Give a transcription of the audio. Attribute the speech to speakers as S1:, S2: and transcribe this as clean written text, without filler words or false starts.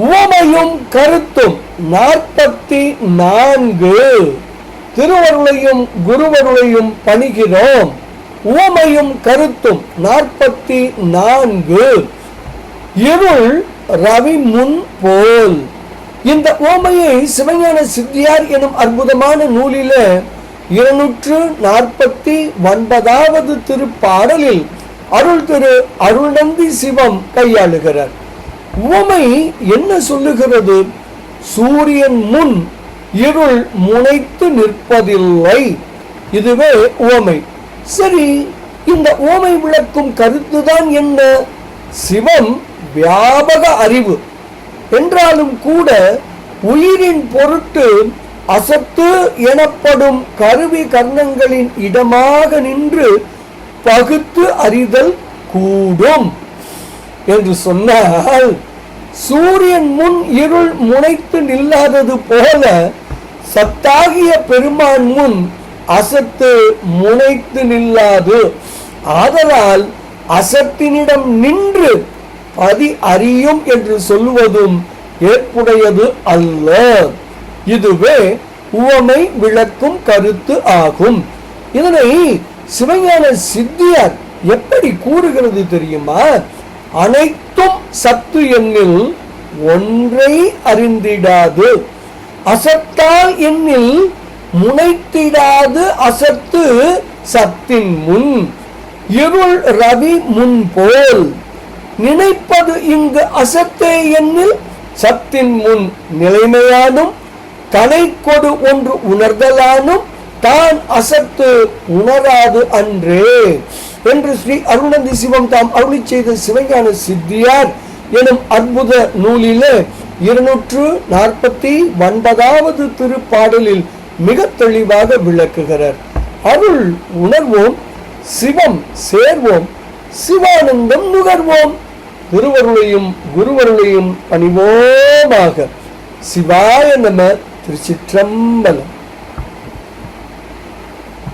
S1: உவமையும் கருத்தும் 44. திருவருளையும் குருவருளையும் பணிகிறோம். உவமையும் கருத்தும் 44. இருள் ரவி முன் போல். இந்த உவமையை சிவஞான சித்தியார் எனும் அற்புதமான நூலில 249வது திருப்பாடலில் அருள் திரு அருள்நந்தி சிவம் கையாளுகிறார். உவமை என்ன சொல்லுகிறது? சூரியன் முன் இருள் முனைத்து நிற்பதில்லை. இதுவே உவமை. சரி, இந்த உவமை விளக்கும் கருத்துதான் என்ன? சிவம் வியாபக அறிவு என்றாலும் கூட உயிரின் பொருட்டு அசத்து எனப்படும் கருவி கர்ணங்களின் இடமாக நின்று பகுத்து அறிதல் கூடும் என்று சொன்னால், சூரியன் முன் இருள் முனைத்து நில்லாதது போல சத்தாகிய பெருமான் முன் அசத்து முனைத்து நில்லாது. ஆதலால் அசத்தினிடம் நின்று பதி அறியும் என்று சொல்லுவதும் ஏற்புடையது அல்ல. இதுவே உவமை விளக்கும் கருத்து ஆகும். இதனை சிவஞான சித்தியார் எப்படி கூறுகிறது தெரியுமா? அனைத்தும் சத்து எண்ணில் ஒன்றை அறிந்திடாது, அசத்தால் எண்ணில் முனைத்திடாது அசத்து சத்தின் முன் இருள் ரவி முன் போல். நினைப்பது இங்கு அசத்தே எண்ணில் சத்தின் முன் நிலைமையானும் தனை கொடு ஒன்று உணர்தலானும் தான் அசத்து உணராது அன்றே என்று ஸ்ரீ அருள்நந்தி சிவம் தாம் அருளி செய்த சிவஞான சித்தியார் எனும் அற்புத நூலிலே 249வது திருப்பாடலில் மிக தெளிவாக விளக்குகிறார். அருள் உணர்வோம், சிவம் சேர்வோம், சிவானந்தம் நுகர்வோம், திருவருளையும் குருவருளையும் பணிவோமாக. சிவாய நம. திருச்சிற்றம்பலம்.